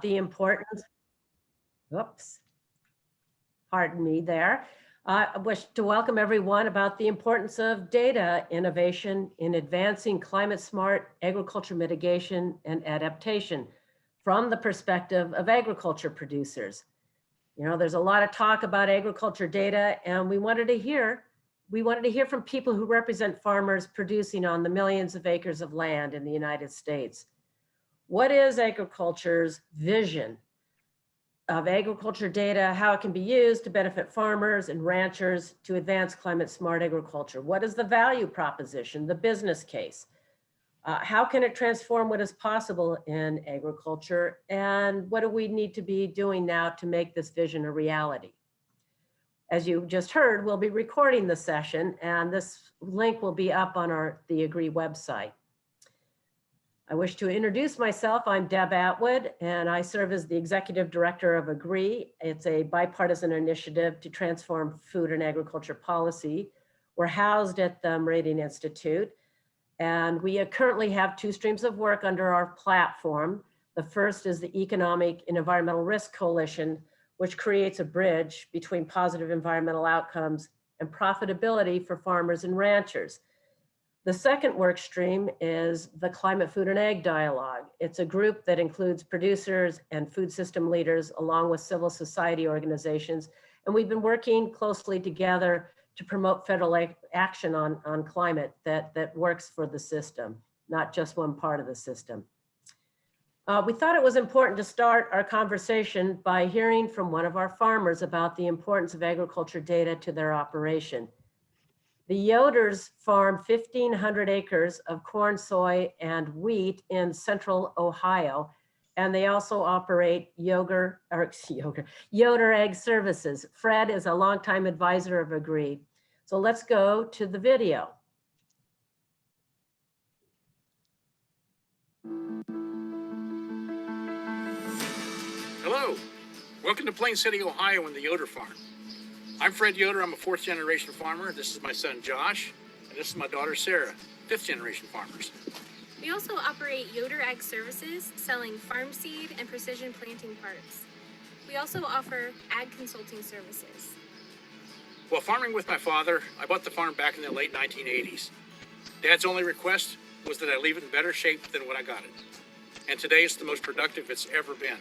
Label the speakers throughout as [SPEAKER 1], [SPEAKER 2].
[SPEAKER 1] the importance, whoops, pardon me there. I wish to welcome everyone about the importance of data innovation in advancing climate smart agriculture mitigation and adaptation from the perspective of agriculture producers. You know, there's a lot of talk about agriculture data, and we wanted to hear from people who represent farmers producing on the millions of acres of land in the United States. What is agriculture's vision of agriculture data, how it can be used to benefit farmers and ranchers to advance climate smart agriculture? What is the value proposition, the business case? How can it transform what is possible in agriculture? And what do we need to be doing now to make this vision a reality? As you just heard, we'll be recording the session, and this link will be up on the AGREE website. I wish to introduce myself. I'm Deb Atwood, and I serve as the Executive Director of AGREE. It's a bipartisan initiative to transform food and agriculture policy. We're housed at the Meridian Institute, and we currently have two streams of work under our platform. The first is the Economic and Environmental Risk Coalition, which creates a bridge between positive environmental outcomes and profitability for farmers and ranchers. The second work stream is the Climate, Food, and Ag Dialogue. It's a group that includes producers and food system leaders, along with civil society organizations. And we've been working closely together to promote federal action on climate that works for the system, not just one part of the system. We thought it was important to start our conversation by hearing from one of our farmers about the importance of agriculture data to their operation. The Yoders farm 1,500 acres of corn, soy, and wheat in central Ohio, and they also operate Yoder Ag Services. Fred is a longtime advisor of AGREE. So let's go to the video.
[SPEAKER 2] Hello, welcome to Plain City, Ohio and the Yoder Farm. I'm Fred Yoder, I'm a fourth generation farmer. This is my son Josh, and this is my daughter Sarah, fifth generation farmers.
[SPEAKER 3] We also operate Yoder Ag Services, selling farm seed and precision planting parts. We also offer ag consulting services.
[SPEAKER 2] While farming with my father, I bought the farm back in the late 1980s. Dad's only request was that I leave it in better shape than when I got it. And today it's the most productive it's ever been.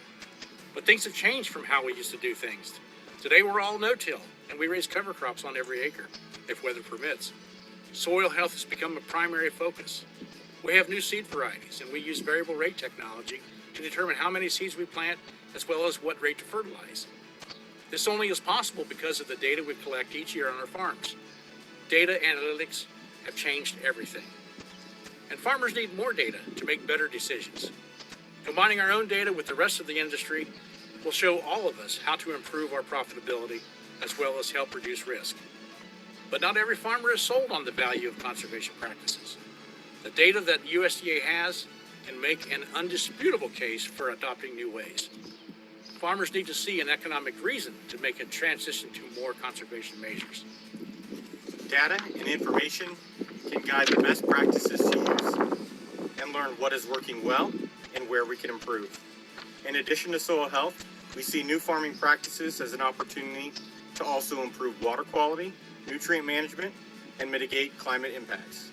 [SPEAKER 2] But things have changed from how we used to do things. Today we're all no-till, and we raise cover crops on every acre, if weather permits. Soil health has become a primary focus. We have new seed varieties, and we use variable rate technology to determine how many seeds we plant, as well as what rate to fertilize. This only is possible because of the data we collect each year on our farms. Data analytics have changed everything. And farmers need more data to make better decisions. Combining our own data with the rest of the industry will show all of us how to improve our profitability as well as help reduce risk. But not every farmer is sold on the value of conservation practices. The data that USDA has can make an undisputable case for adopting new ways. Farmers need to see an economic reason to make a transition to more conservation measures.
[SPEAKER 4] Data and information can guide the best practices to use and learn what is working well and where we can improve. In addition to soil health, we see new farming practices as an opportunity to also improve water quality, nutrient management, and mitigate climate impacts.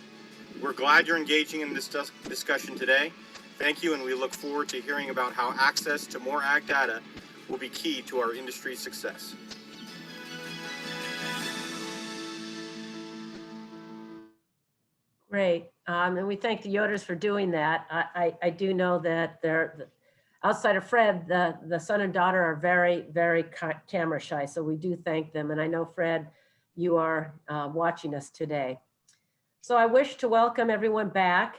[SPEAKER 4] We're glad you're engaging in this discussion today. Thank you, and we look forward to hearing about how access to more ag data will be key to our industry's success.
[SPEAKER 1] Great, and we thank the Yoders for doing that. I do know that they're, outside of Fred, the son and daughter are very, very camera shy, so we do thank them. And I know, Fred, you are watching us today. So I wish to welcome everyone back,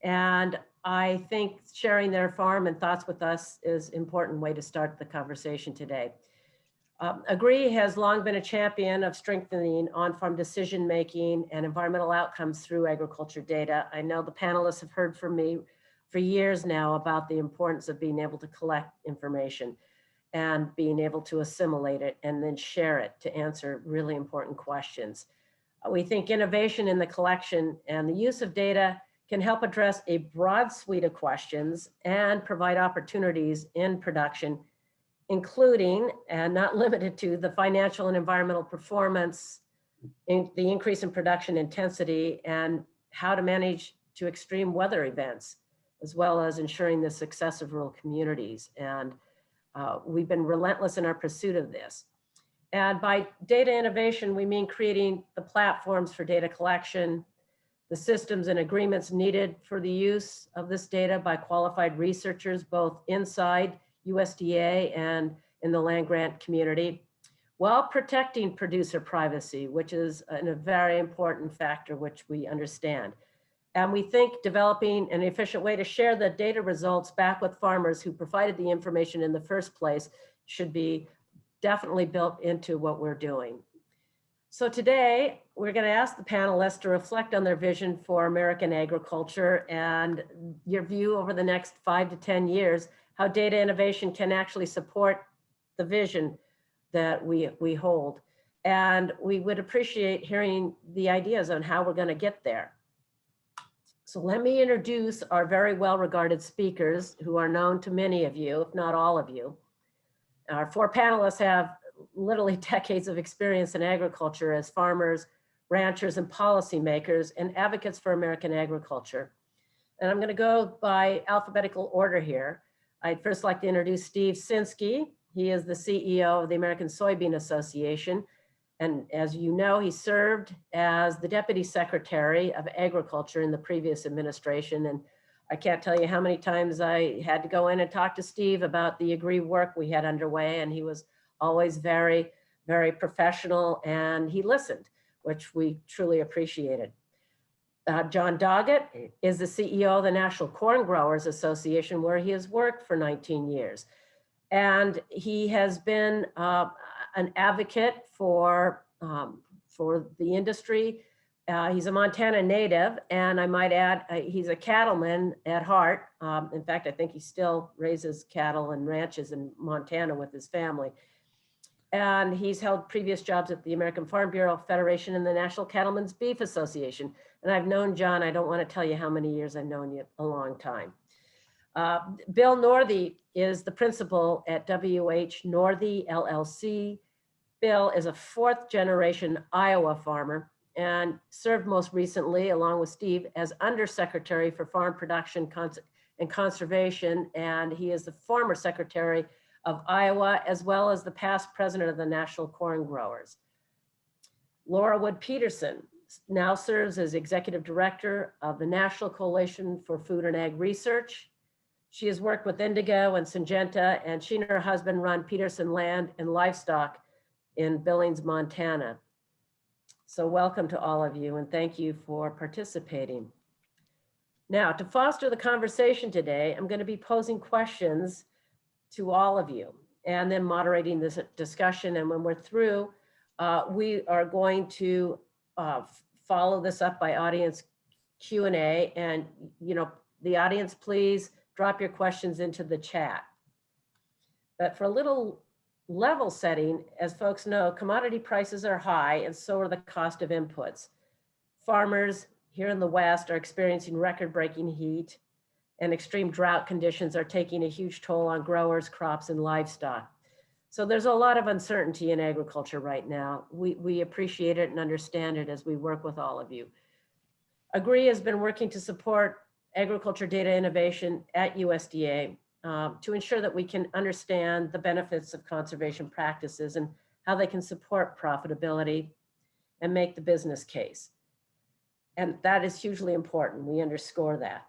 [SPEAKER 1] and I think sharing their farm and thoughts with us is an important way to start the conversation today. AGREE has long been a champion of strengthening on-farm decision-making and environmental outcomes through agriculture data. I know the panelists have heard from me for years now about the importance of being able to collect information and being able to assimilate it and then share it to answer really important questions. We think innovation in the collection and the use of data can help address a broad suite of questions and provide opportunities in production, including and not limited to the financial and environmental performance, the increase in production intensity, and how to manage to extreme weather events, as well as ensuring the success of rural communities. And we've been relentless in our pursuit of this. And by data innovation, we mean creating the platforms for data collection, the systems and agreements needed for the use of this data by qualified researchers, both inside USDA and in the land grant community, while protecting producer privacy, which is a very important factor which we understand. And we think developing an efficient way to share the data results back with farmers who provided the information in the first place should be definitely built into what we're doing. So today, we're going to ask the panelists to reflect on their vision for American agriculture and your view over the next 5 to 10 years, how data innovation can actually support the vision that we hold. And we would appreciate hearing the ideas on how we're going to get there. So let me introduce our very well-regarded speakers who are known to many of you, if not all of you. Our 4 panelists have literally decades of experience in agriculture as farmers, ranchers, and policymakers, and advocates for American agriculture. And I'm going to go by alphabetical order here. I'd first like to introduce Steve Sinskey. He is the CEO of the American Soybean Association. And as you know, he served as the Deputy Secretary of Agriculture in the previous administration. And I can't tell you how many times I had to go in and talk to Steve about the agri work we had underway. And he was always very, very professional, and he listened, which we truly appreciated. John Doggett is the CEO of the National Corn Growers Association, where he has worked for 19 years. And he has been an advocate for the industry. He's a Montana native, and I might add, he's a cattleman at heart. In fact, I think he still raises cattle and ranches in Montana with his family. And he's held previous jobs at the American Farm Bureau Federation and the National Cattlemen's Beef Association. And I've known John, I don't want to tell you how many years I've known you, a long time. Bill Northey is the principal at WH Northey LLC. Bill is a 4th generation Iowa farmer and served most recently, along with Steve, as Undersecretary for Farm Production and Conservation. And he is the former Secretary of Iowa, as well as the past president of the National Corn Growers. Laura Wood Peterson now serves as Executive Director of the National Coalition for Food and Ag Research. She has worked with Indigo and Syngenta, and she and her husband run Peterson Land and Livestock in Billings, Montana. So welcome to all of you, and thank you for participating. Now, to foster the conversation today, I'm going to be posing questions to all of you and then moderating this discussion. And when we're through, we are going to follow this up by audience Q&A. And the audience, please drop your questions into the chat. But for a little level setting, as folks know, commodity prices are high and so are the cost of inputs. Farmers here in the West are experiencing record-breaking heat, and extreme drought conditions are taking a huge toll on growers, crops, and livestock. So there's a lot of uncertainty in agriculture right now. We appreciate it and understand it as we work with all of you. AGRI has been working to support agriculture data innovation at USDA to ensure that we can understand the benefits of conservation practices and how they can support profitability and make the business case. And that is hugely important. We underscore that.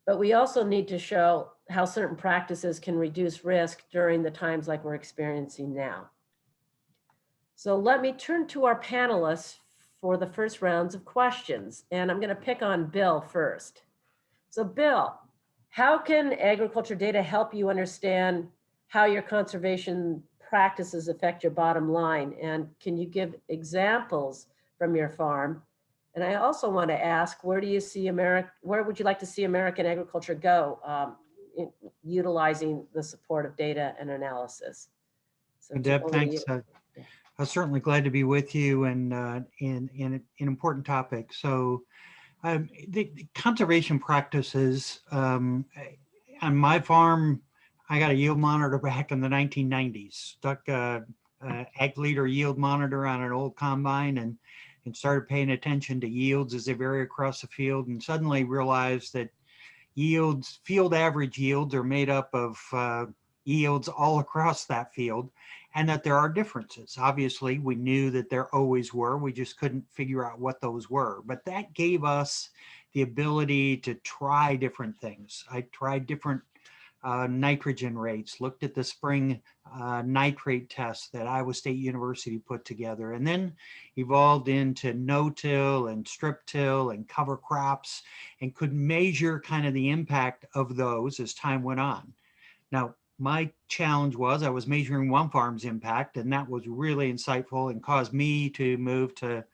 [SPEAKER 1] But we also need to show how certain practices can reduce risk during the times like we're experiencing now. So let me turn to our panelists for the first rounds of questions. And I'm going to pick on Bill first. So Bill, how can agriculture data help you understand how your conservation practices affect your bottom line? And can you give examples from your farm? And I also want to ask, where would you like to see American agriculture go in utilizing the support of data and analysis? So
[SPEAKER 5] Deb, thanks. I'm certainly glad to be with you and in an important topic. So The conservation practices on my farm, I got a yield monitor back in the 1990s. Stuck a ag leader yield monitor on an old combine and started paying attention to yields as they vary across the field, and suddenly realized that yields, field average yields, are made up of yields all across that field, and that there are differences. Obviously, we knew that there always were. We just couldn't figure out what those were. But that gave us the ability to try different things. I tried different nitrogen rates, looked at the spring nitrate tests that Iowa State University put together, and then evolved into no-till and strip-till and cover crops, and could measure kind of the impact of those as time went on. Now, my challenge was I was measuring one farm's impact, and that was really insightful and caused me to move to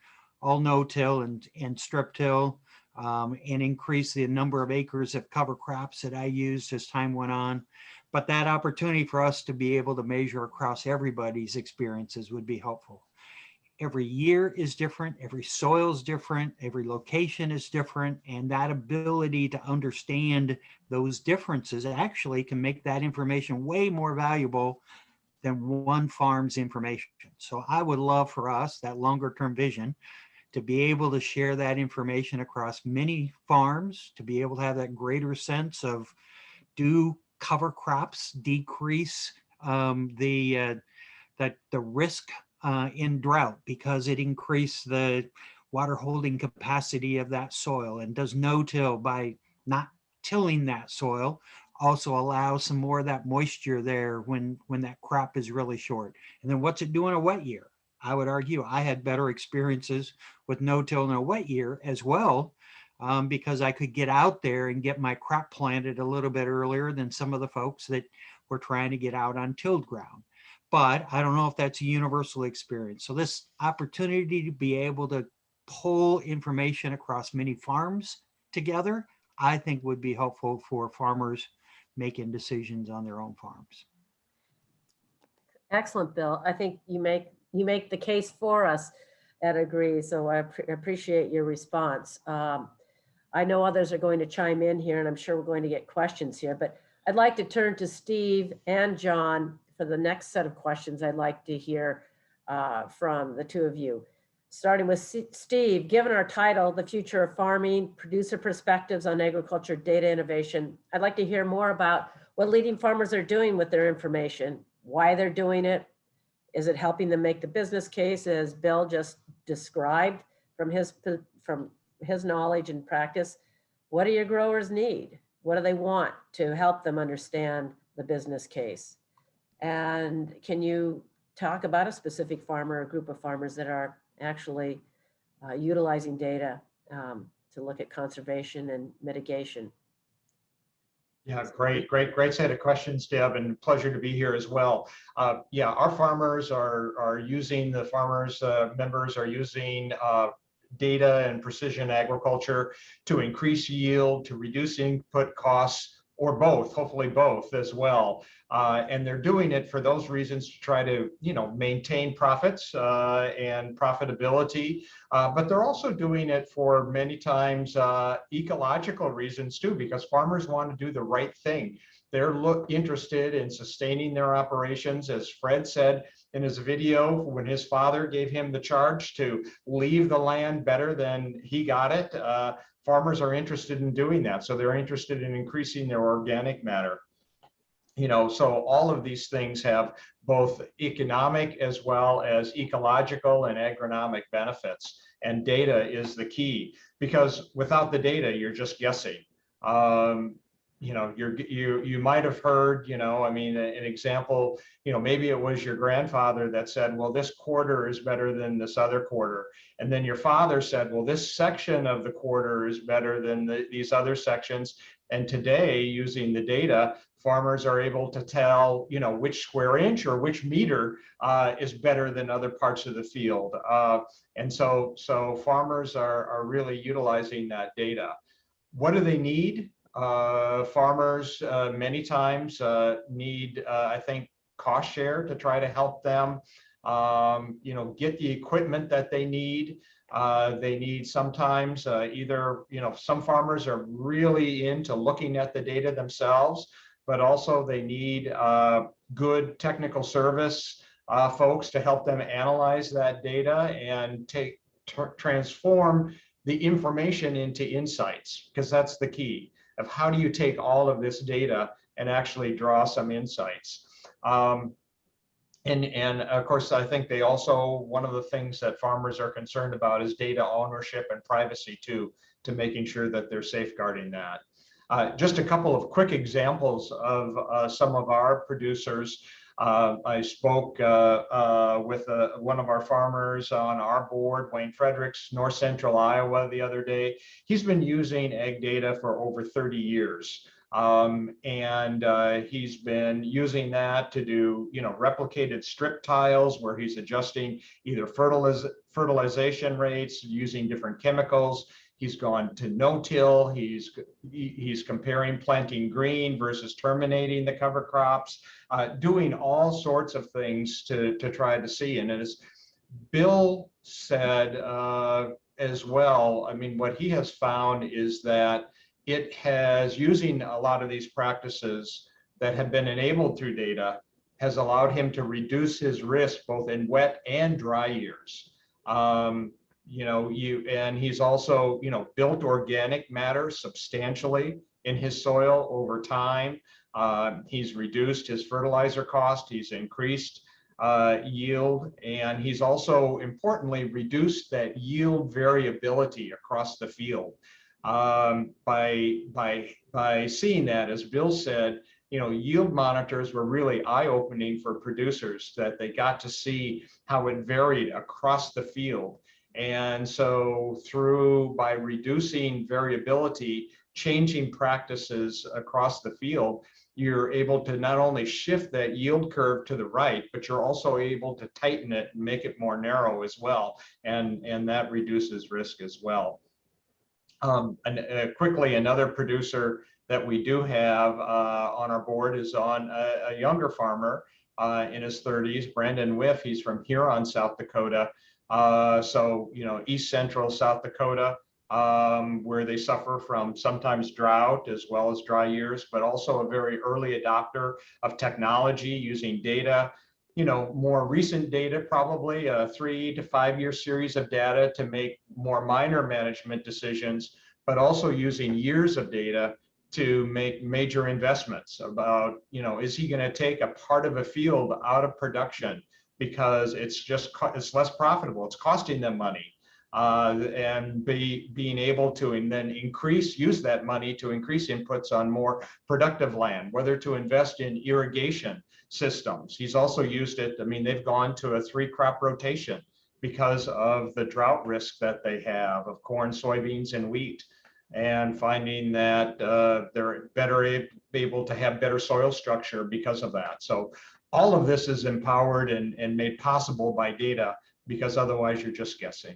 [SPEAKER 5] all no-till and strip-till, and increase the number of acres of cover crops that I used as time went on. But that opportunity for us to be able to measure across everybody's experiences would be helpful. Every year is different, every soil is different, every location is different, and that ability to understand those differences actually can make that information way more valuable than one farm's information. So I would love for us, that longer term vision, to be able to share that information across many farms, to be able to have that greater sense of, do cover crops decrease the risk in drought because it increased the water holding capacity of that soil? And does no-till, by not tilling that soil, also allow some more of that moisture there when that crop is really short? And then what's it do in a wet year? I would argue I had better experiences with no-till in a wet year as well, because I could get out there and get my crop planted a little bit earlier than some of the folks that were trying to get out on tilled ground. But I don't know if that's a universal experience. So this opportunity to be able to pull information across many farms together, I think would be helpful for farmers making decisions on their own farms.
[SPEAKER 1] Excellent, Bill. I think you make the case for us at Agree, so I appreciate your response. I know others are going to chime in here, and I'm sure we're going to get questions here, but I'd like to turn to Steve and John for the next set of questions. I'd like to hear from the two of you. Starting with Steve, given our title, The Future of Farming, Producer Perspectives on Agriculture Data Innovation, I'd like to hear more about what leading farmers are doing with their information, why they're doing it. Is it helping them make the business case, as Bill just described from his knowledge and practice? What do your growers need? What do they want to help them understand the business case? And can you talk about a specific farmer or group of farmers that are actually utilizing data to look at conservation and mitigation?
[SPEAKER 6] Yeah, great set of questions, Deb, and pleasure to be here as well. Yeah, our farmers are using, the farmers members are using data and precision agriculture to increase yield, to reduce input costs, or both, hopefully both as well. And they're doing it for those reasons, to try to, maintain profits and profitability. But they're also doing it for many times ecological reasons too, because farmers want to do the right thing. They're interested in sustaining their operations. As Fred said in his video, when his father gave him the charge to leave the land better than he got it, farmers are interested in doing that. So they're interested in increasing their organic matter. So all of these things have both economic as well as ecological and agronomic benefits. And data is the key, because without the data, you're just guessing. You might have heard, an example, maybe it was your grandfather that said, well, this quarter is better than this other quarter. And then your father said, well, this section of the quarter is better than these other sections. And today, using the data, farmers are able to tell, which square inch or which meter is better than other parts of the field. And so farmers are really utilizing that data. What do they need? Farmers many times need, I think, cost share to try to help them get the equipment that they need. They need sometimes either, some farmers are really into looking at the data themselves, but also they need good technical service folks to help them analyze that data and transform the information into insights, because that's the key of how do you take all of this data and actually draw some insights. And of course, I think they also, one of the things that farmers are concerned about is data ownership and privacy too, to making sure that they're safeguarding that. Just a couple of quick examples of some of our producers. I spoke with one of our farmers on our board, Wayne Fredericks, North Central Iowa, the other day. He's been using ag data for over 30 years. He's been using that to do, replicated strip tiles where he's adjusting either fertilization rates using different chemicals. He's gone to no-till. He's comparing planting green versus terminating the cover crops, doing all sorts of things to try to see. And as Bill said as well, I mean, what he has found is that it has, using a lot of these practices that have been enabled through data, has allowed him to reduce his risk both in wet and dry years. And he's also, built organic matter substantially in his soil over time. He's reduced his fertilizer cost. He's increased yield, and he's also importantly reduced that yield variability across the field. By seeing that, as Bill said, yield monitors were really eye-opening for producers, that they got to see how it varied across the field. And so by reducing variability, changing practices across the field, you're able to not only shift that yield curve to the right, but you're also able to tighten it and make it more narrow as well. And that reduces risk as well. Quickly, another producer that we do have on our board is on a younger farmer in his 30s, Brandon Whiff. He's from Huron, South Dakota. East central South Dakota, where they suffer from sometimes drought as well as dry years, but also a very early adopter of technology using data. More recent data, probably a 3 to 5 year series of data to make more minor management decisions, but also using years of data to make major investments about, is he going to take a part of a field out of production because it's less profitable, it's costing them money, and being able to and then use that money to increase inputs on more productive land, whether to invest in irrigation systems. He's also used it. I mean, they've gone to a 3-crop rotation because of the drought risk that they have of corn, soybeans, and wheat, and finding that they're better able to have better soil structure because of that. So all of this is empowered and made possible by data, because otherwise you're just guessing.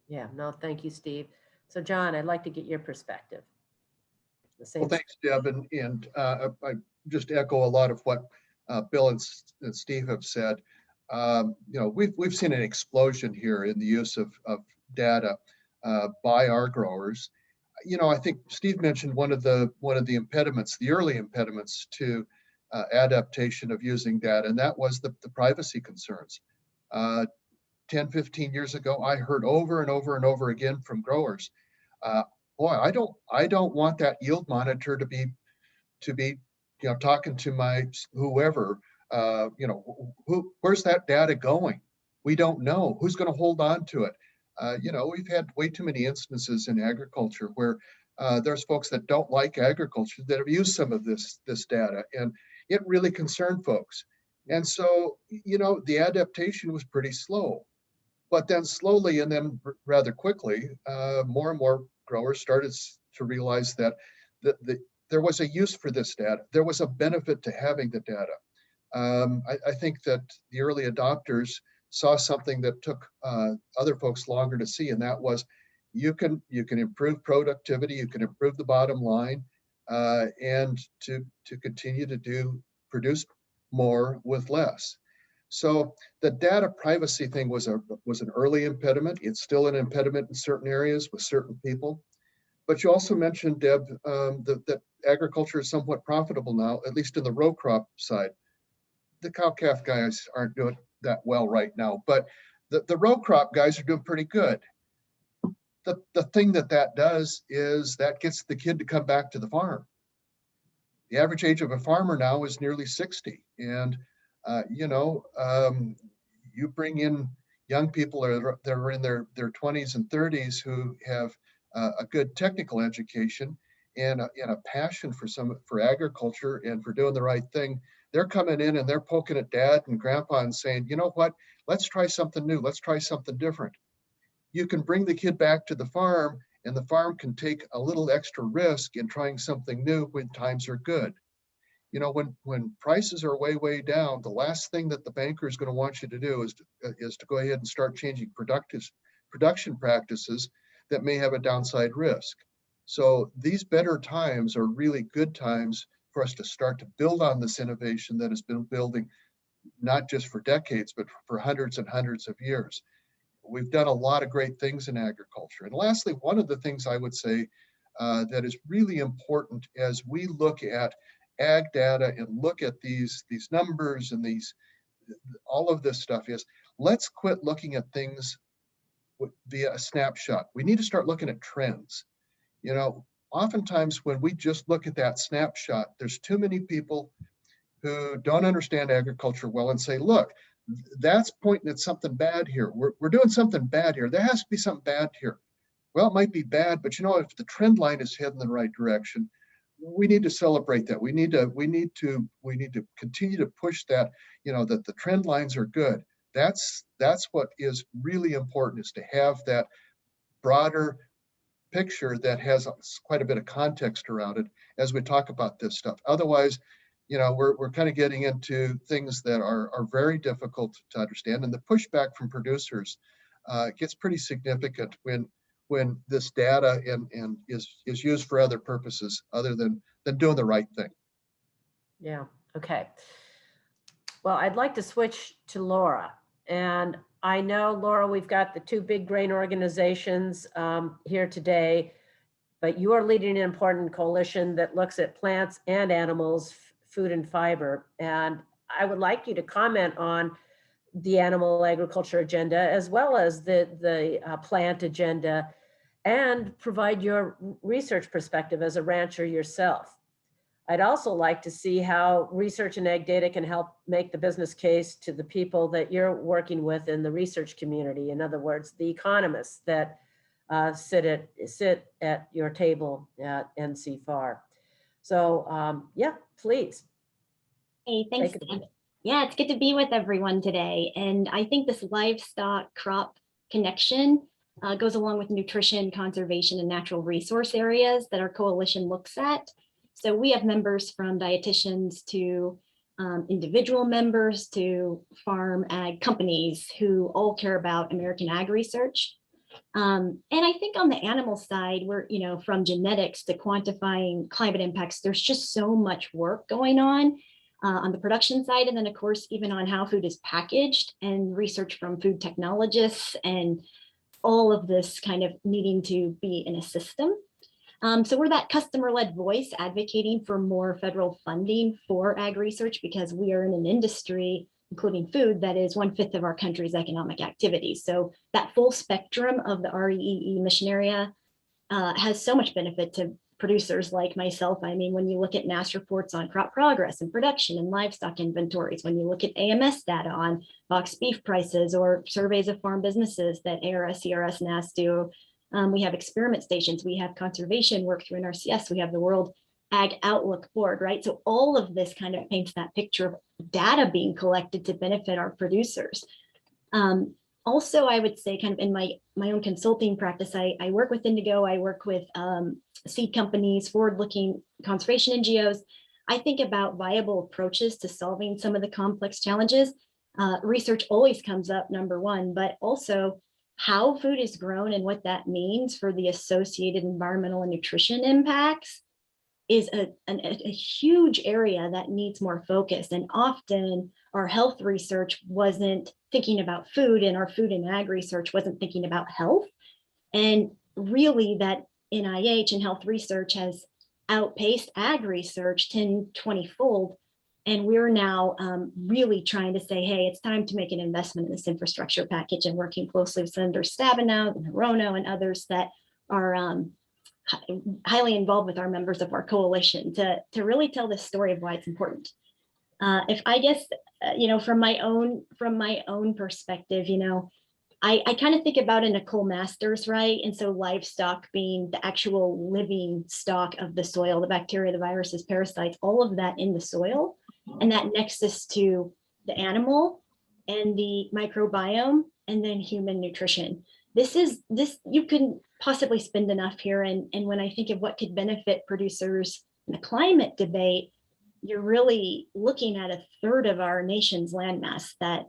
[SPEAKER 1] Yeah, no, thank you, Steve. So John, I'd like to get your perspective.
[SPEAKER 7] Well, thanks, Deb, and I just echo a lot of what Bill and Steve have said. We've seen an explosion here in the use of data by our growers. I think Steve mentioned one of the impediments, the early impediments to adaptation of using data, and that was the privacy concerns. 10, 15 years ago, I heard over and over and over again from growers, boy, I don't want that yield monitor to be talking to my whoever, where's that data going? We don't know who's going to hold on to it. We've had way too many instances in agriculture where there's folks that don't like agriculture that have used some of this data, and it really concerned folks. And so, the adaptation was pretty slow, but then slowly and then rather quickly, more and more growers started to realize that there was a use for this data. There was a benefit to having the data. I think that the early adopters saw something that took other folks longer to see, and that was you can improve productivity, you can improve the bottom line, and to continue to produce more with less. So the data privacy thing was an early impediment. It's still an impediment in certain areas with certain people. But you also mentioned, Deb, that agriculture is somewhat profitable now, at least in the row crop side. The cow-calf guys aren't doing that well right now, but the row crop guys are doing pretty good. The thing that does is that gets the kid to come back to the farm. The average age of a farmer now is nearly 60. And, you bring in young people that are in their 20s and 30s who have a good technical education and a passion for agriculture and for doing the right thing. They're coming in and they're poking at dad and grandpa and saying, you know what, let's try something new. Let's try something different. You can bring the kid back to the farm and the farm can take a little extra risk in trying something new when times are good. You know, when prices are way down, the last thing that the banker is going to want you to do is to go ahead and start changing production practices that may have a downside risk. So these better times are really good times for us to start to build on this innovation that has been building not just for decades, but for hundreds and hundreds of years. We've done a lot of great things in agriculture. And lastly, one of the things I would say that is really important as we look at ag data and look at these numbers and all of this stuff is, let's quit looking at things via a snapshot. We need to start looking at trends. You know, oftentimes when we just look at that snapshot, there's too many people who don't understand agriculture well and say, look, that's pointing at something bad here. We're doing something bad here. There has to be something bad here. Well, it might be bad, but you know, if the trend line is heading in the right direction, we need to celebrate that. We need to continue to push that, you know, that the trend lines are good. That's what is really important, is to have that broader picture that has quite a bit of context around it as we talk about this stuff. Otherwise, you know, we're kind of getting into things that are very difficult to understand, and the pushback from producers gets pretty significant when this data and is used for other purposes other than doing the right thing.
[SPEAKER 1] Yeah, okay. Well, I'd like to switch to Laura. And I know, Laura, we've got the two big grain organizations here today, but you are leading an important coalition that looks at plants and animals, food and fiber. And I would like you to comment on the animal agriculture agenda as well as the plant agenda, and provide your research perspective as a rancher yourself. I'd also like to see how research and ag data can help make the business case to the people that you're working with in the research community. In other words, the economists that sit at your table at NC FAR. So yeah, please.
[SPEAKER 8] Hey, thanks. Yeah, it's good to be with everyone today. And I think this livestock crop connection goes along with nutrition, conservation, and natural resource areas that our coalition looks at. So we have members from dietitians to individual members to farm ag companies who all care about American ag research. And I think on the animal side, we're, you know, from genetics to quantifying climate impacts, there's just so much work going on the production side. And then of course, even on how food is packaged and research from food technologists and all of this kind of needing to be in a system. So we're that customer-led voice advocating for more federal funding for ag research, because we are in an industry, including food, that is 1/5 of our country's economic activity. So that full spectrum of the REEE mission area has so much benefit to producers like myself. I mean, when you look at NASS reports on crop progress and production and livestock inventories, when you look at AMS data on boxed beef prices or surveys of farm businesses that ARS, CRS, NASS do, we have experiment stations, we have conservation work through NRCS, we have the World Ag Outlook Board, right? So all of this kind of paints that picture of data being collected to benefit our producers. Also, I would say kind of in my own consulting practice, I work with Indigo, I work with seed companies, forward-looking conservation NGOs. I think about viable approaches to solving some of the complex challenges. Research always comes up, number one, but also how food is grown and what that means for the associated environmental and nutrition impacts. is a huge area that needs more focus. And often our health research wasn't thinking about food, and our food and ag research wasn't thinking about health. And really that NIH and health research has outpaced ag research 10, 20-fold. And we're now really trying to say, hey, it's time to make an investment in this infrastructure package, and working closely with Senator Stabenow, Hirono, and others that are highly involved with our members of our coalition to really tell this story of why it's important. If I guess, from my own perspective, I kind of think about a Nicole Masters, right? And so livestock being the actual living stock of the soil, the bacteria, the viruses, parasites, all of that in the soil, and that nexus to the animal and the microbiome, and then human nutrition. This you can possibly spend enough here. And when I think of what could benefit producers in the climate debate, you're really looking at a third of our nation's landmass, that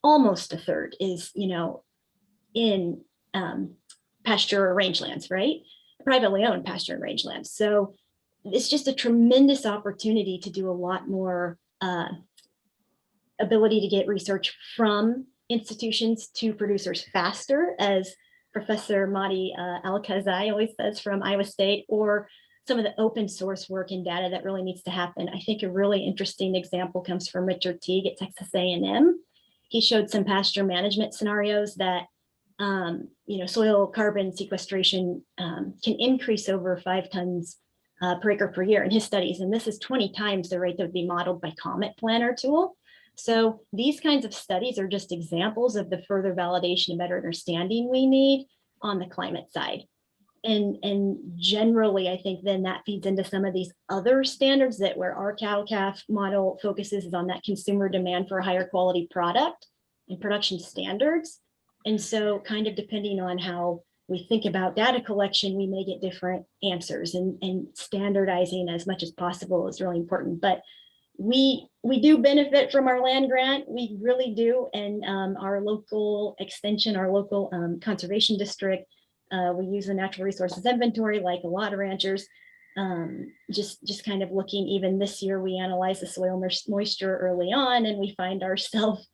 [SPEAKER 8] almost a third is, in pasture or rangelands, right? Privately owned pasture and rangelands. So it's just a tremendous opportunity to do a lot more ability to get research from institutions to producers faster, as Professor Mahdi Al-Kazai always says from Iowa State, or some of the open source work and data that really needs to happen. I think a really interesting example comes from Richard Teague at Texas A&M. He showed some pasture management scenarios that soil carbon sequestration can increase over 5 tons per acre per year in his studies. And this is 20 times the rate that would be modeled by Comet Planner tool. So these kinds of studies are just examples of the further validation and better understanding we need on the climate side. And generally, I think then that feeds into some of these other standards that where our cow-calf model focuses is on that consumer demand for a higher quality product and production standards. And so kind of depending on how we think about data collection, we may get different answers, and standardizing as much as possible is really important. But we do benefit from our land grant. We really do. And our local extension, our local conservation district, we use the natural resources inventory like a lot of ranchers. Just kind of looking, even this year, we analyze the soil moisture early on, and we find ourselves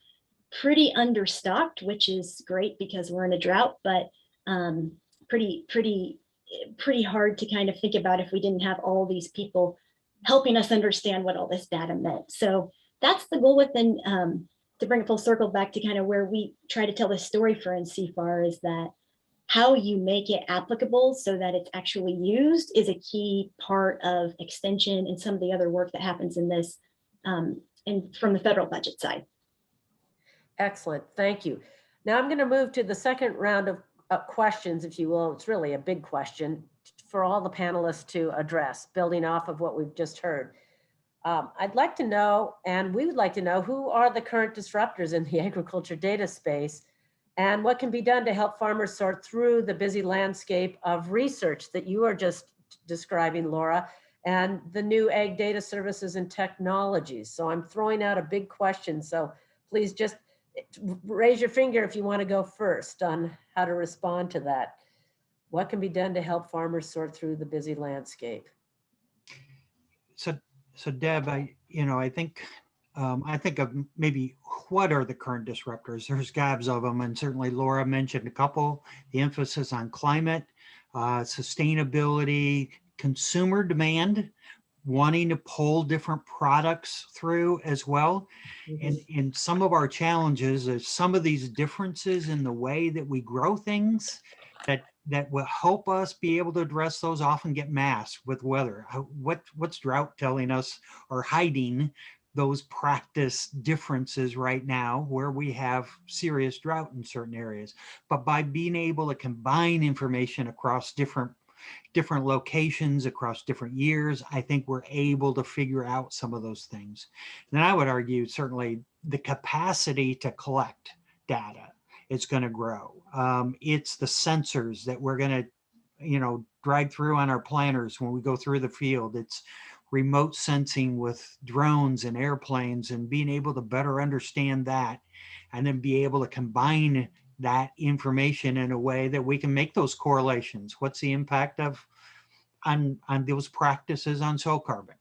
[SPEAKER 8] pretty understocked, which is great because we're in a drought, but pretty hard to kind of think about if we didn't have all these people helping us understand what all this data meant. So that's the goal within, to bring it full circle back to kind of where we try to tell the story for NCFAR, is that how you make it applicable so that it's actually used is a key part of extension and some of the other work that happens in this and from the federal budget side.
[SPEAKER 1] Excellent, thank you. Now I'm going to move to the second round of questions, if you will. It's really a big question for all the panelists to address, building off of what we've just heard. I'd like to know, and we would like to know, who are the current disruptors in the agriculture data space, and what can be done to help farmers sort through the busy landscape of research that you are just describing, Laura, and the new ag data services and technologies. So I'm throwing out a big question. So please just raise your finger if you want to go first on how to respond to that. What can be done to help farmers sort through the busy landscape?
[SPEAKER 5] So Deb, I think of maybe what are the current disruptors. There's gobs of them, and certainly Laura mentioned a couple. The emphasis on climate, sustainability, consumer demand, wanting to pull different products through as well.
[SPEAKER 1] Mm-hmm.
[SPEAKER 5] And some of our challenges is some of these differences in the way that we grow things that will help us be able to address those often get masked with weather. What's drought telling us or hiding those practice differences right now where we have serious drought in certain areas? But by being able to combine information across different locations, across different years, I think we're able to figure out some of those things. And I would argue certainly the capacity to collect data is going to grow. It's the sensors that we're going to, drag through on our planters when we go through the field. It's remote sensing with drones and airplanes, and being able to better understand that, and then be able to combine that information in a way that we can make those correlations. What's the impact of on those practices on soil carbon?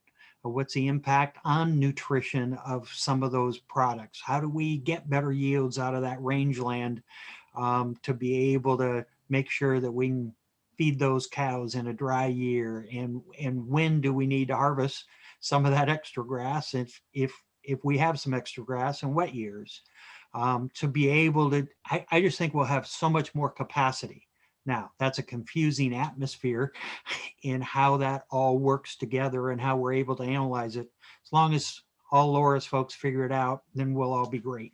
[SPEAKER 5] What's the impact on nutrition of some of those products? How do we get better yields out of that rangeland to be able to make sure that we can feed those cows in a dry year? And when do we need to harvest some of that extra grass if we have some extra grass in wet years? To be able to, I just think we'll have so much more capacity. Now, that's a confusing atmosphere in how that all works together and how we're able to analyze it. As long as all Laura's folks figure it out, then we'll all be great.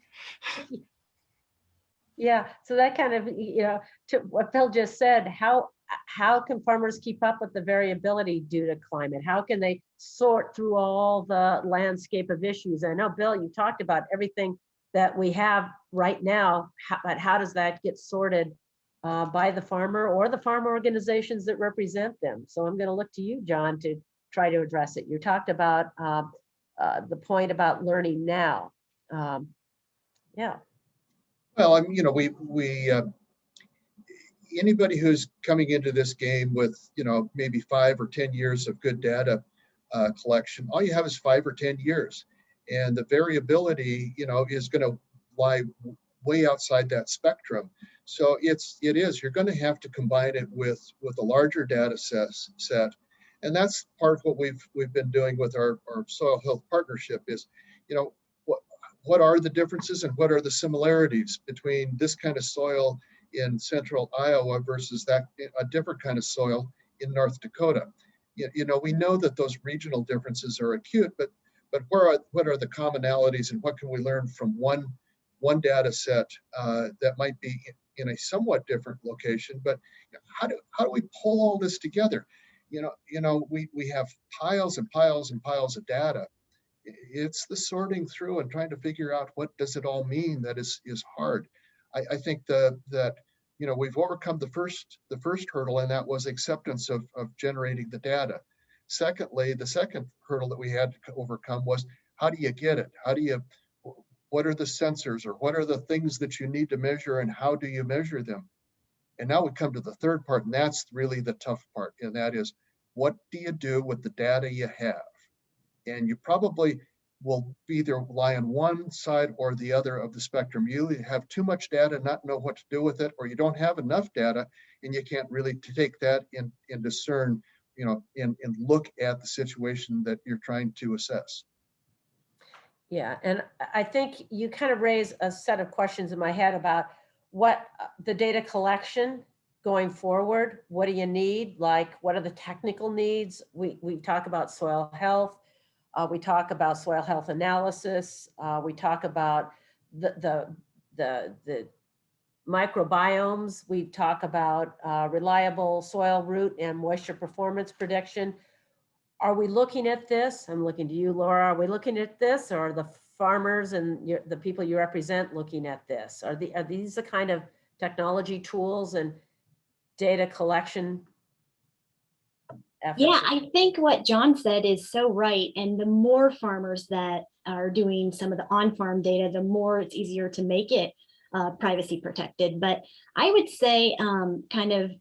[SPEAKER 1] Yeah, so that kind of, to what Phil just said, how can farmers keep up with the variability due to climate? How can they sort through all the landscape of issues? I know, Bill, you talked about everything that we have right now, but how does that get sorted by the farmer or the farm organizations that represent them? So I'm going to look to you, John, to try to address it. You talked about the point about learning now. Yeah.
[SPEAKER 7] Well, anybody who's coming into this game with, maybe 5 or 10 years of good data collection, all you have is 5 or 10 years. And the variability, is going to lie way outside that spectrum. So you're going to have to combine it with a larger data set. And that's part of what we've been doing with our soil health partnership is, what are the differences and what are the similarities between this kind of soil in central Iowa versus a different kind of soil in North Dakota? We know that those regional differences are acute, but what are the commonalities and what can we learn from one data set that might be in a somewhat different location? But how do we pull all this together? We have piles and piles and piles of data. It's the sorting through and trying to figure out what does it all mean that is hard. I think that we've overcome the first hurdle, and that was acceptance of generating the data. Secondly, the second hurdle that we had to overcome was, how do you get it? What are the sensors, or what are the things that you need to measure, and how do you measure them? And now we come to the third part, and that's really the tough part, and that is, what do you do with the data you have? And you probably will either lie on one side or the other of the spectrum. You either have too much data, not know what to do with it, or you don't have enough data and you can't really take that and discern, and look at the situation that you're trying to assess.
[SPEAKER 1] Yeah, and I think you kind of raise a set of questions in my head about what the data collection going forward. What do you need? Like, what are the technical needs? We talk about soil health. We talk about soil health analysis. We talk about the microbiomes. We talk about reliable soil root and moisture performance prediction. Are we looking at this? I'm looking to you, Laura. Are we looking at this, or are the farmers and the people you represent looking at this? Are these the kind of technology tools and data collection efforts?
[SPEAKER 8] Yeah, I think what John said is so right. And the more farmers that are doing some of the on-farm data, the more it's easier to make it privacy protected. But I would say kind of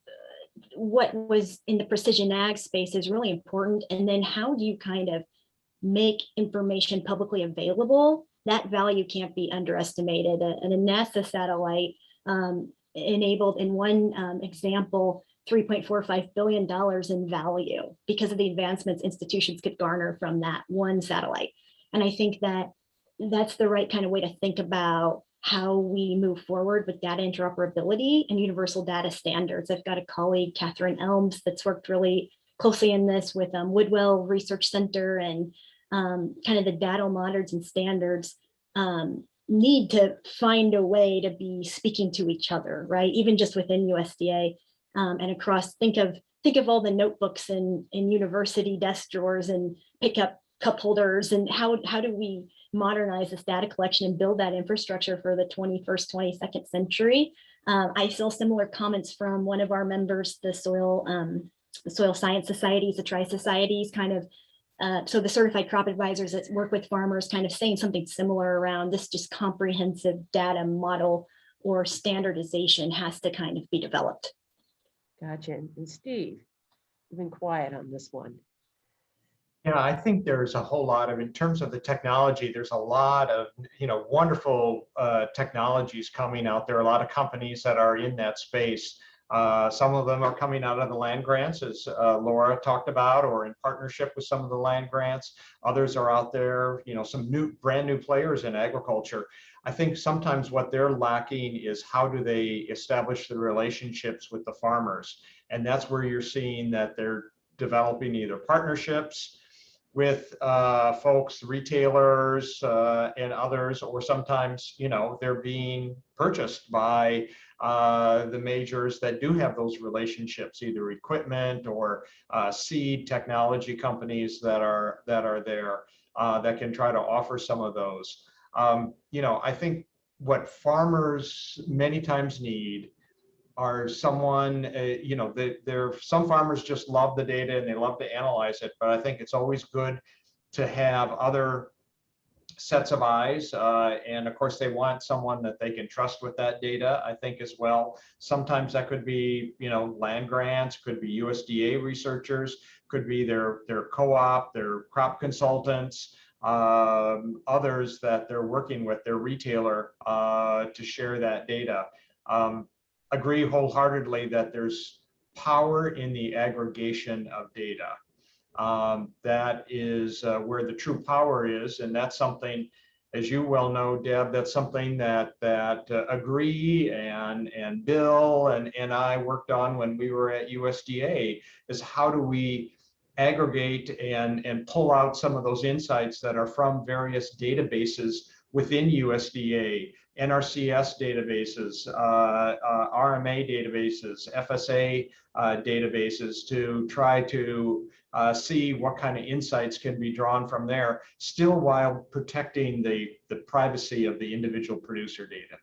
[SPEAKER 8] what was in the precision ag space is really important. And then how do you kind of make information publicly available? That value can't be underestimated. A NASA satellite enabled, in one example, $3.45 billion in value because of the advancements institutions could garner from that one satellite. And I think that that's the right kind of way to think about how we move forward with data interoperability and universal data standards. I've got a colleague, Catherine Elms, that's worked really closely in this with Woodwell Research Center, and kind of the data models and standards need to find a way to be speaking to each other, right? Even just within USDA and across, think of all the notebooks in university desk drawers and pick up cup holders, and how do we modernize this data collection and build that infrastructure for the 21st, 22nd century? I saw similar comments from one of our members, the soil science societies, the tri-societies, kind of, so the certified crop advisors that work with farmers, kind of saying something similar around this. Just comprehensive data model or standardization has to kind of be developed.
[SPEAKER 1] Gotcha. And Steve? You've been quiet on this one.
[SPEAKER 6] Yeah, I think there's a whole lot of, in terms of the technology, there's a lot of, wonderful technologies coming out there. A lot of companies that are in that space. Some of them are coming out of the land grants, as Laura talked about, or in partnership with some of the land grants. Others are out there, some brand new players in agriculture. I think sometimes what they're lacking is how do they establish the relationships with the farmers? And that's where you're seeing that they're developing either partnerships with folks, retailers, and others, or sometimes, they're being purchased by the majors that do have those relationships, either equipment or seed technology companies that are there that can try to offer some of those. I think what farmers many times need are someone, some farmers just love the data and they love to analyze it, but I think it's always good to have other sets of eyes. And of course, they want someone that they can trust with that data, I think, as well. Sometimes that could be, land grants, could be USDA researchers, could be their co-op, their crop consultants, others that they're working with, their retailer, to share that data. Agree wholeheartedly that there's power in the aggregation of data. That is where the true power is, and that's something, as you well know, Deb, that's something that Agree and Bill and I worked on when we were at USDA, is how do we aggregate and pull out some of those insights that are from various databases within USDA, NRCS databases, RMA databases, FSA databases, to try to see what kind of insights can be drawn from there, still while protecting the privacy of the individual producer data.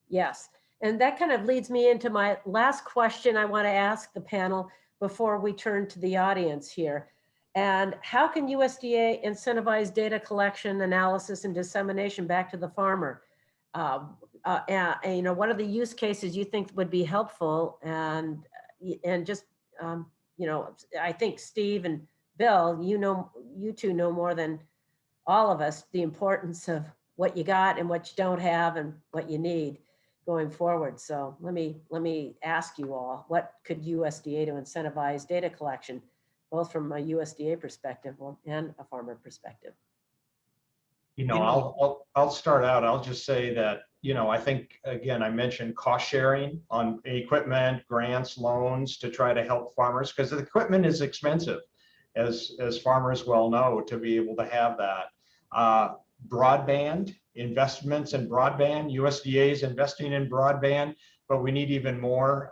[SPEAKER 1] Yes, and that kind of leads me into my last question I want to ask the panel before we turn to the audience here. And how can USDA incentivize data collection, analysis, and dissemination back to the farmer? And what are the use cases you think would be helpful? And just, I think Steve and Bill, you two know more than all of us the importance of what you got and what you don't have and what you need going forward. So let me ask you all, what could USDA do to incentivize data collection, both from a USDA perspective and a farmer perspective?
[SPEAKER 6] I'll start out. I'll just say that, I think, again, I mentioned cost sharing on equipment, grants, loans, to try to help farmers, because the equipment is expensive, as farmers well know, to be able to have that. Broadband, investments in broadband. USDA is investing in broadband, but we need even more.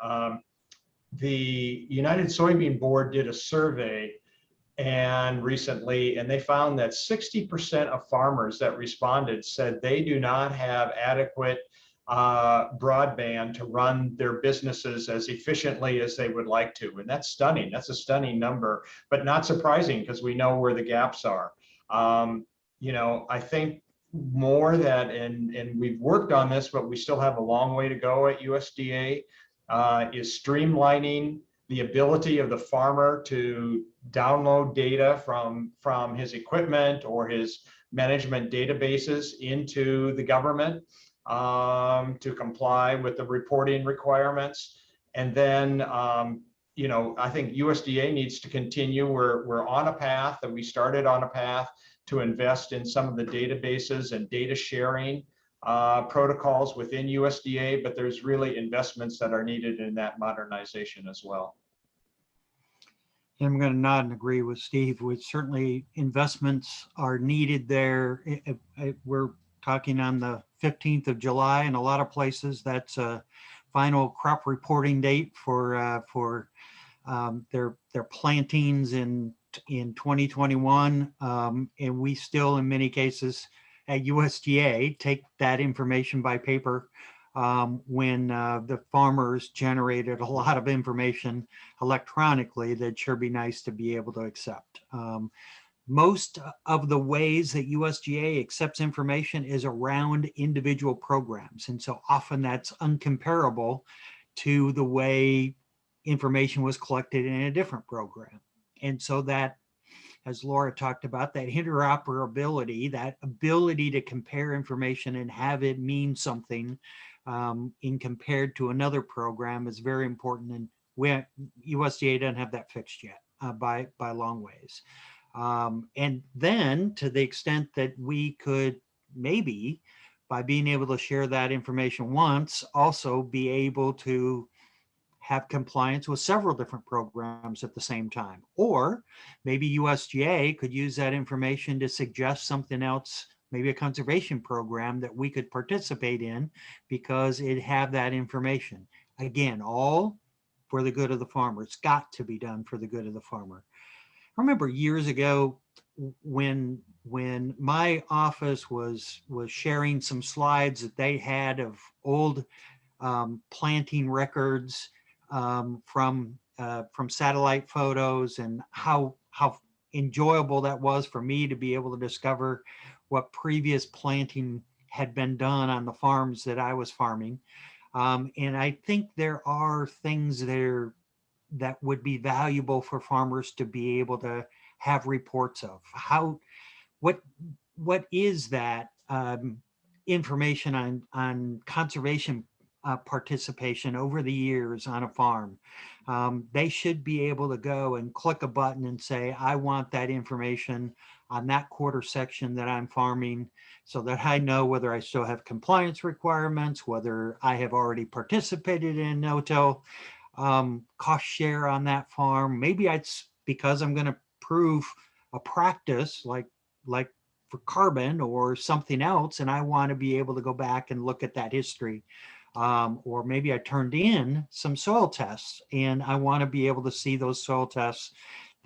[SPEAKER 6] The United Soybean Board did a survey recently, and they found that 60% of farmers that responded said they do not have adequate broadband to run their businesses as efficiently as they would like to. And that's stunning. That's a stunning number, but not surprising, because we know where the gaps are. I think more that, and we've worked on this, but we still have a long way to go at USDA, is streamlining the ability of the farmer to download data from his equipment or his management databases into the government to comply with the reporting requirements. And then, I think USDA needs to continue. We're on a path, and we started on a path to invest in some of the databases and data sharing protocols within USDA, but there's really investments that are needed in that modernization as well.
[SPEAKER 5] I'm going to nod and agree with Steve. Certainly investments are needed there. We're talking on the 15th of July in a lot of places. That's a final crop reporting date for their plantings in 2021. And we still, in many cases at USDA, take that information by paper when the farmers generated a lot of information electronically. That'd sure be nice to be able to accept. Most of the ways that USDA accepts information is around individual programs. And so often that's uncomparable to the way information was collected in a different program. And so that, as Laura talked about, that interoperability, that ability to compare information and have it mean something in compared to another program is very important. And USDA doesn't have that fixed yet by long ways. And then to the extent that we could maybe, by being able to share that information once, also be able to have compliance with several different programs at the same time. Or maybe USDA could use that information to suggest something else, maybe a conservation program that we could participate in because it have that information. Again, all for the good of the farmer. It's got to be done for the good of the farmer. I remember years ago when my office was sharing some slides that they had of old planting records from satellite photos, and how enjoyable that was for me to be able to discover what previous planting had been done on the farms that I was farming. And I think there are things there that would be valuable for farmers to be able to have reports of. What is that information on conservation participation over the years on a farm? They should be able to go and click a button and say, I want that information on that quarter section that I'm farming, so that I know whether I still have compliance requirements, whether I have already participated in no-till cost share on that farm. Maybe it's because I'm going to prove a practice like for carbon or something else, and I want to be able to go back and look at that history. Or maybe I turned in some soil tests and I want to be able to see those soil tests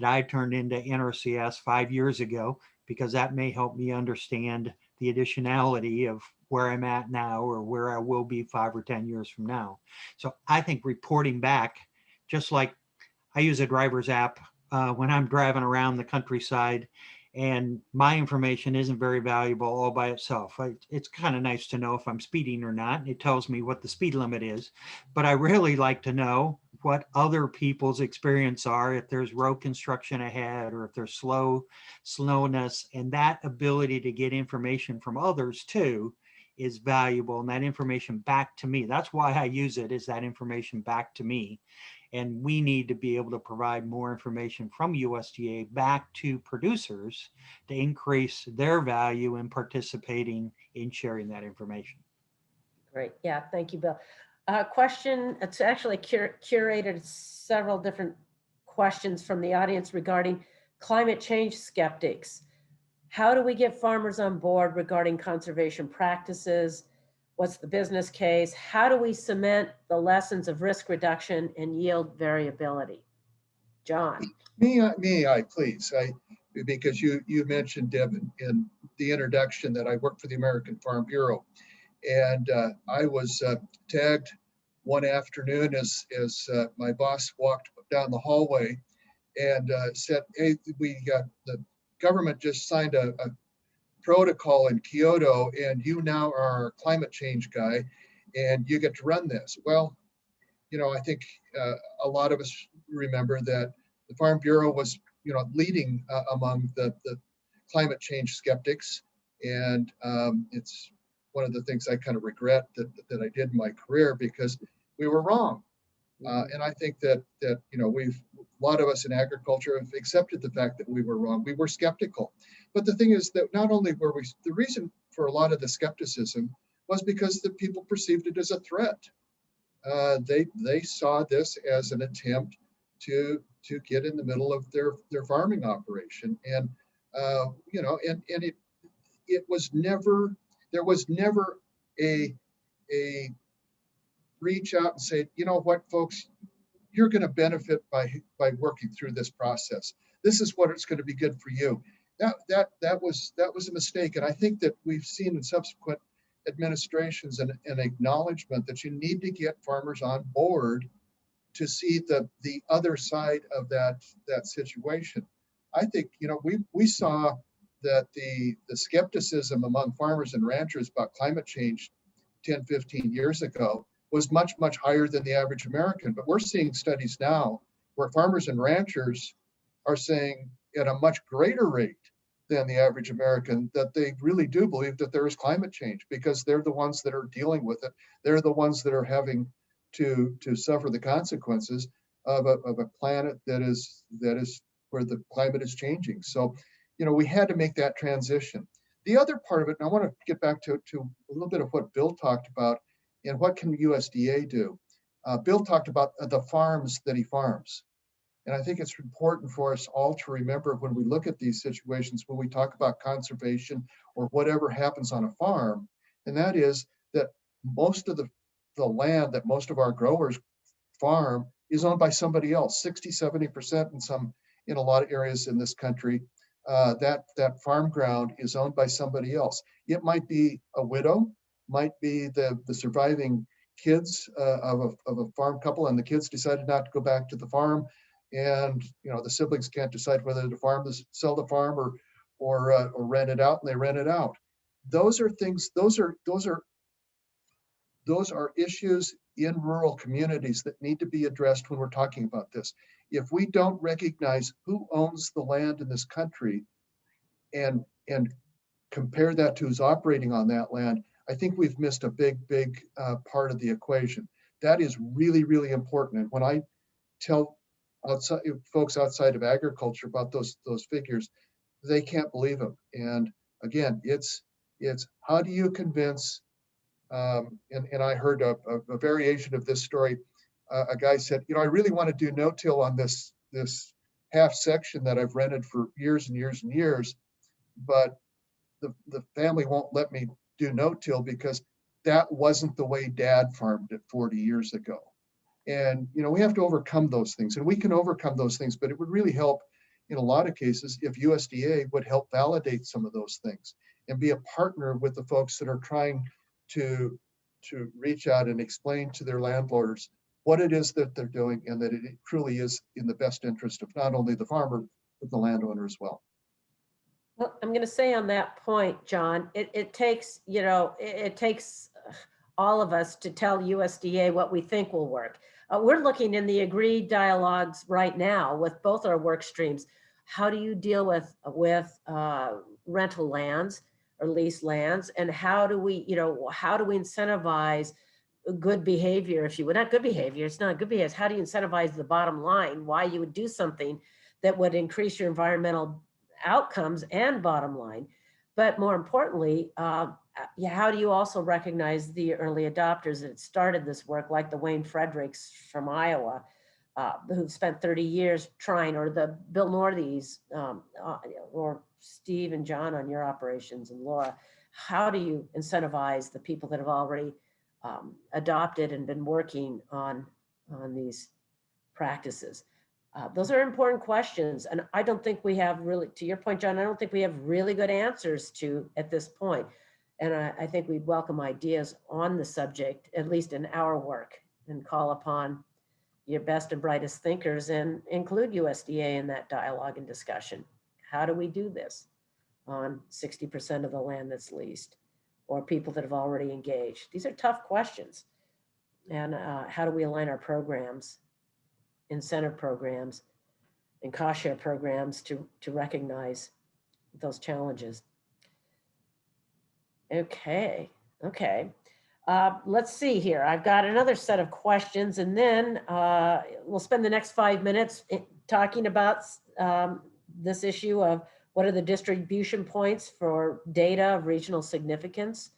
[SPEAKER 5] that I turned into NRCS 5 years ago, because that may help me understand the additionality of where I'm at now or where I will be 5 or 10 years from now. So I think reporting back, just like I use a driver's app when I'm driving around the countryside, and my information isn't very valuable all by itself. It's kind of nice to know if I'm speeding or not. It tells me what the speed limit is, but I really like to know what other people's experience are, if there's road construction ahead or if there's slowness, and that ability to get information from others too is valuable, and that information back to me. That's why I use it, is that information back to me. And we need to be able to provide more information from USDA back to producers to increase their value in participating in sharing that information.
[SPEAKER 1] Great. Yeah, thank you, Bill. Question, it's actually curated several different questions from the audience regarding climate change skeptics. How do we get farmers on board regarding conservation practices? What's the business case? How do we cement the lessons of risk reduction and yield variability? John.
[SPEAKER 7] I please. Because you mentioned, Deb, in the introduction that I work for the American Farm Bureau. And I was tagged one afternoon as my boss walked down the hallway and said, hey, the government just signed a protocol in Kyoto, and you now are our climate change guy, and you get to run this. Well, I think a lot of us remember that the Farm Bureau was, leading among the climate change skeptics, and it's one of the things I kind of regret that I did in my career, because we were wrong. And I think that a lot of us in agriculture have accepted the fact that we were wrong. We were skeptical. But the thing is that not only were we, the reason for a lot of the skepticism was because the people perceived it as a threat. They saw this as an attempt to get in the middle of their farming operation. And, it was never, there was never a reach out and say, you know what, folks, you're going to benefit by working through this process. This is what it's going to be good for you. That was a mistake. And I think that we've seen in subsequent administrations an acknowledgement that you need to get farmers on board to see the other side of that situation. I think, we saw that the skepticism among farmers and ranchers about climate change 10, 15 years ago was much, much higher than the average American. But we're seeing studies now where farmers and ranchers are saying at a much greater rate than the average American that they really do believe that there is climate change, because they're the ones that are dealing with it. They're the ones that are having to suffer the consequences of a planet that is where the climate is changing. So, you know, we had to make that transition. The other part of it, and I want to get back to a little bit of what Bill talked about and what can USDA do. Bill talked about the farms that he farms. And I think it's important for us all to remember when we look at these situations, when we talk about conservation or whatever happens on a farm, and that is that most of the land that most of our growers farm is owned by somebody else, 60, 70% in a lot of areas in this country. That farm ground is owned by somebody else. It might be a widow, might be the surviving kids of a farm couple, and the kids decided not to go back to the farm. And you know, the siblings can't decide whether to sell the farm or rent it out, and they rent it out. Those are things. Those are issues in rural communities that need to be addressed when we're talking about this. If we don't recognize who owns the land in this country and compare that to who's operating on that land, I think we've missed a big part of the equation. That is really, really important. And when I tell folks outside of agriculture about those figures, they can't believe them. And again, it's how do you convince, and I heard a variation of this story. A guy said, you know, I really want to do no-till on this half section that I've rented for years and years and years, but the family won't let me do no-till because that wasn't the way Dad farmed it 40 years ago. And, you know, we have to overcome those things, and we can overcome those things, but it would really help in a lot of cases if USDA would help validate some of those things and be a partner with the folks that are trying to reach out and explain to their landlords what it is that they're doing, and that it truly is in the best interest of not only the farmer, but the landowner as well.
[SPEAKER 1] Well, I'm going to say on that point, John, it takes, you know, it takes all of us to tell USDA what we think will work. We're looking in the agreed dialogues right now with both our work streams. How do you deal with rental lands or leased lands, and how do we incentivize good behavior, if you would? Not good behavior, it's not good behavior. How do you incentivize the bottom line? Why you would do something that would increase your environmental outcomes and bottom line? But more importantly, how do you also recognize the early adopters that started this work, like the Wayne Fredericks from Iowa, who've spent 30 years trying, or the Bill Northies, or Steve and John on your operations, and Laura? How do you incentivize the people that have already adopted and been working on these practices? Those are important questions, and I don't think we have really, to your point, John, I don't think we have really good answers to at this point. And I think we welcome ideas on the subject, at least in our work, and call upon your best and brightest thinkers and include USDA in that dialogue and discussion. How do we do this on 60% of the land that's leased, or people that have already engaged? These are tough questions. And how do we align our programs, incentive programs, and cost share programs to recognize those challenges? Okay. Let's see here. I've got another set of questions, and then we'll spend the next 5 minutes talking about this issue of what are the distribution points for data of regional significance.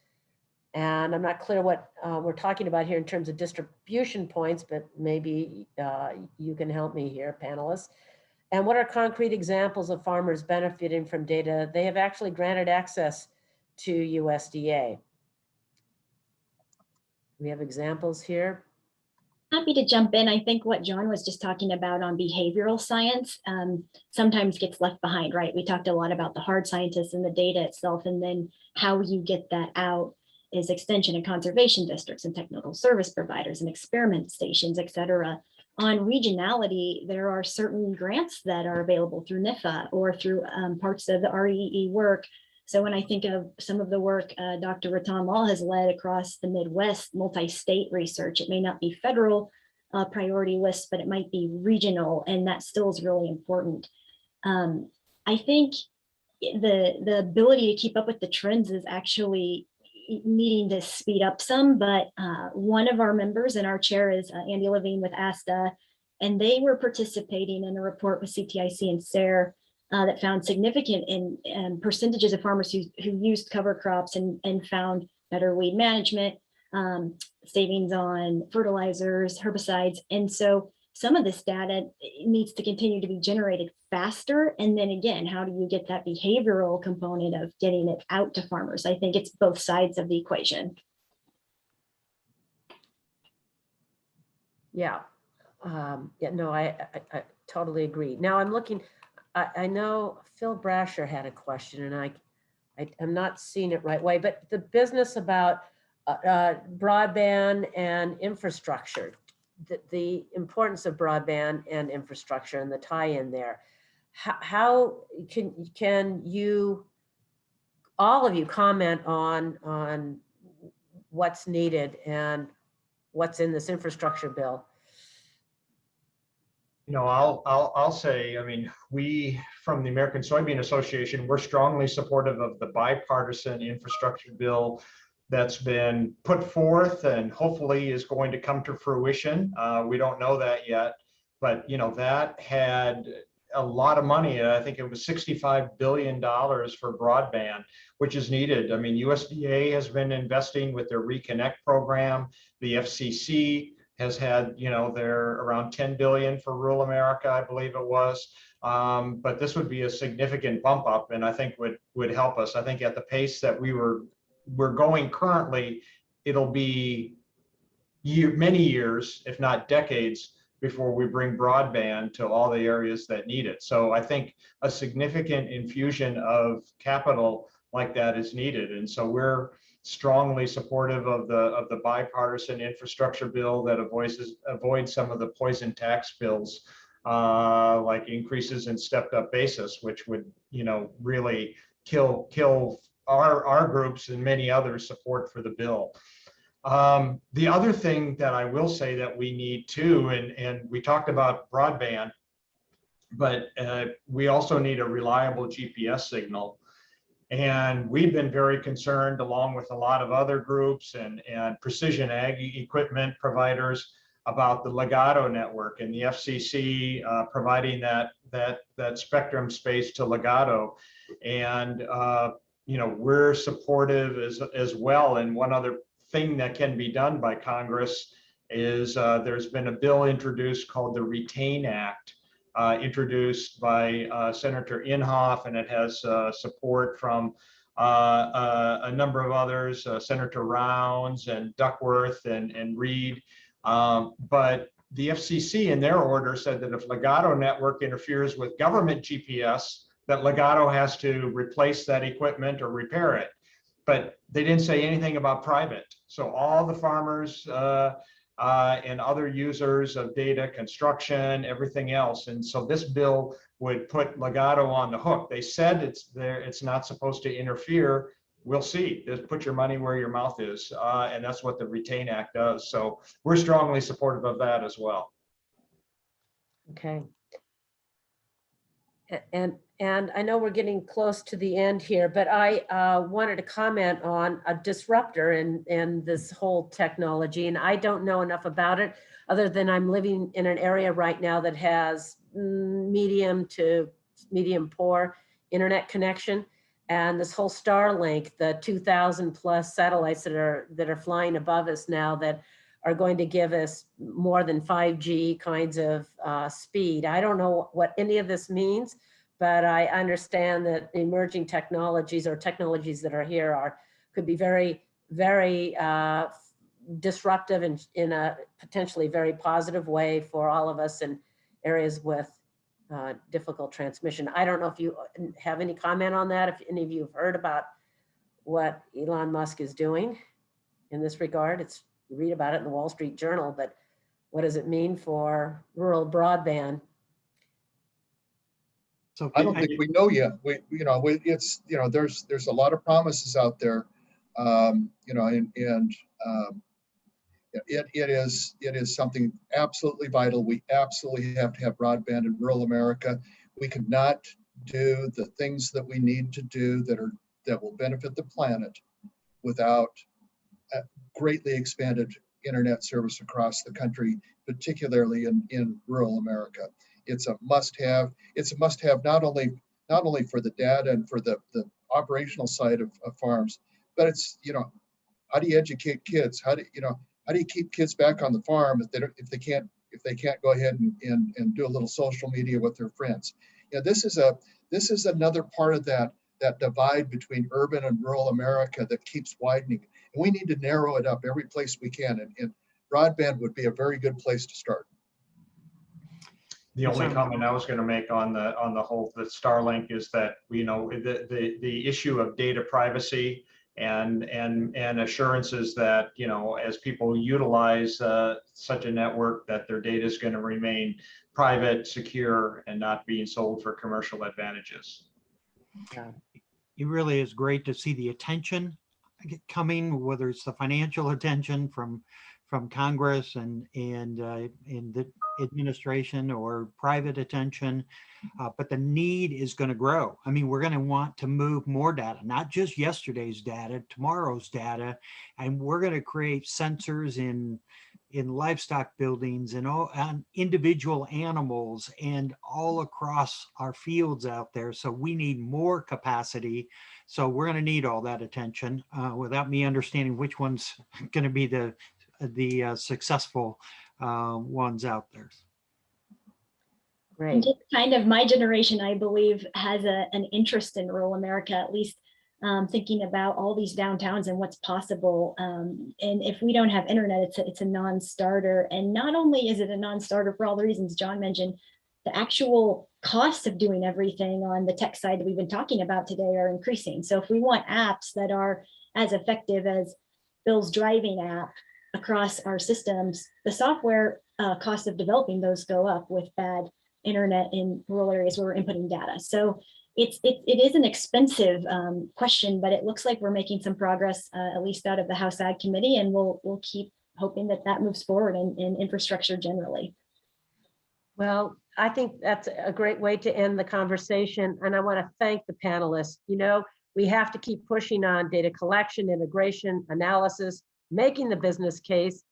[SPEAKER 1] And I'm not clear what we're talking about here in terms of distribution points, but maybe you can help me here, panelists. And what are concrete examples of farmers benefiting from data they have actually granted access to USDA? We have examples here.
[SPEAKER 8] Happy to jump in. I think what John was just talking about on behavioral science sometimes gets left behind, right? We talked a lot about the hard scientists and the data itself, and then how you get that out is extension and conservation districts and technical service providers and experiment stations, et cetera. On regionality, there are certain grants that are available through NIFA or through parts of the REE work, So when I think of some of the work Dr. Ratan Lal has led across the Midwest, multi-state research, it may not be federal priority lists, but it might be regional, and that still is really important. I think the ability to keep up with the trends is actually needing to speed up some, but one of our members in our chair is Andy Levine with ASTA, and they were participating in a report with CTIC and SARE that found significant in percentages of farmers who used cover crops and found better weed management, savings on fertilizers, herbicides. And so some of this data needs to continue to be generated faster. And then again, how do you get that behavioral component of getting it out to farmers? I think it's both sides of the equation.
[SPEAKER 1] Yeah. Yeah, no, I totally agree. Now I'm looking, I know Phil Brasher had a question, and I'm not seeing it right way, but the business about broadband and infrastructure, the importance of broadband and infrastructure and the tie-in there. How can you, all of you, comment on what's needed and what's in this infrastructure bill?
[SPEAKER 6] You know, I'll say, I mean, we from the American Soybean Association, we're strongly supportive of the bipartisan infrastructure bill that's been put forth and hopefully is going to come to fruition. We don't know that yet, but you know, that had a lot of money. I think it was $65 billion for broadband, which is needed. I mean, USDA has been investing with their Reconnect program. The FCC has had, you know, they're around 10 billion for rural America, I believe it was. But this would be a significant bump up, and I think would help us. I think at the pace that we're going currently, it'll be many years, if not decades, before we bring broadband to all the areas that need it. So I think a significant infusion of capital like that is needed. And so we're strongly supportive of the bipartisan infrastructure bill that avoids some of the poison tax bills, like increases in stepped up basis, which would, you know, really kill our groups and many others' support for the bill. The other thing that I will say that we need too, and we talked about broadband, but we also need a reliable GPS signal. And we've been very concerned, along with a lot of other groups and precision ag equipment providers, about the Legato network and the FCC providing that spectrum space to Legato. And you know, we're supportive as well. And one other thing that can be done by Congress is there's been a bill introduced called the RETAIN Act, introduced by Senator Inhofe, and it has support from a number of others, Senator Rounds and Duckworth and Reed. But the FCC in their order said that if Legato network interferes with government GPS, that Legato has to replace that equipment or repair it. But they didn't say anything about private. So all the farmers and other users of data, construction, everything else. And so this bill would put Legato on the hook. They said it's not supposed to interfere. We'll see. Just put your money where your mouth is. And that's what the RETAIN Act does. So we're strongly supportive of that as well.
[SPEAKER 1] Okay. And I know we're getting close to the end here, but I wanted to comment on a disruptor in this whole technology. And I don't know enough about it, other than I'm living in an area right now that has medium to medium poor internet connection. And this whole Starlink, the 2,000 plus satellites that are flying above us now that are going to give us more than 5G kinds of speed. I don't know what any of this means, but I understand that emerging technologies or technologies that are here could be very, very disruptive and in a potentially very positive way for all of us in areas with difficult transmission. I don't know if you have any comment on that, if any of you have heard about what Elon Musk is doing in this regard. You read about it in the Wall Street Journal, but what does it mean for rural broadband?
[SPEAKER 5] So
[SPEAKER 7] I don't think we know yet. It's, there's a lot of promises out there. It is something absolutely vital. We absolutely have to have broadband in rural America. We could not do the things that we need to do that will benefit the planet without a greatly expanded internet service across the country, particularly in rural America. It's a must-have. It's a must-have not only for the data and for the operational side of farms, but it's, how do you educate kids? How do you keep kids back on the farm if they can't go ahead and do a little social media with their friends? This is another part of that divide between urban and rural America that keeps widening. And we need to narrow it up every place we can. And broadband would be a very good place to start.
[SPEAKER 6] The only comment I was going to make on the the Starlink is that, the issue of data privacy and assurances that, as people utilize such a network, that their data is going to remain private, secure, and not being sold for commercial advantages.
[SPEAKER 1] Yeah.
[SPEAKER 5] It really is great to see the attention coming, whether it's the financial attention from Congress and the administration or private attention, but the need is going to grow. I mean, we're going to want to move more data, not just yesterday's data, tomorrow's data, and we're going to create sensors in livestock buildings and all on individual animals and all across our fields out there. So we need more capacity. So we're going to need all that attention without me understanding which one's going to be the successful ones out there.
[SPEAKER 1] Great.
[SPEAKER 8] And just kind of my generation, I believe, has an interest in rural America, at least thinking about all these downtowns and what's possible. And if we don't have internet, it's a non-starter. And not only is it a non-starter for all the reasons John mentioned, the actual costs of doing everything on the tech side that we've been talking about today are increasing. So if we want apps that are as effective as Bill's driving app across our systems, the software cost of developing those go up with bad internet in rural areas where we're inputting data. So it is an expensive question, but it looks like we're making some progress, at least out of the House Ag Committee, and we'll keep hoping that moves forward in infrastructure generally.
[SPEAKER 1] Well, I think that's a great way to end the conversation. And I want to thank the panelists. We have to keep pushing on data collection, integration, analysis, making the business case.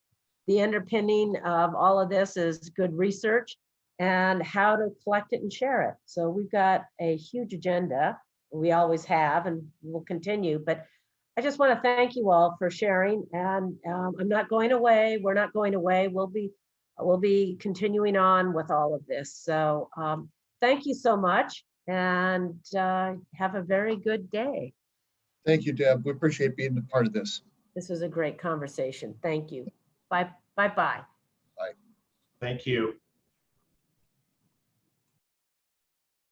[SPEAKER 1] The underpinning of all of this is good research and how to collect it and share it. So we've got a huge agenda. We always have, and we'll continue. But I just want to thank you all for sharing. And I'm not going away. We're not going away. We'll be continuing on with all of this. So thank you so much, and have a very good day.
[SPEAKER 7] Thank you, Deb. We appreciate being a part of this.
[SPEAKER 1] This was a great conversation. Thank you. Bye. Bye-bye.
[SPEAKER 6] Thank you.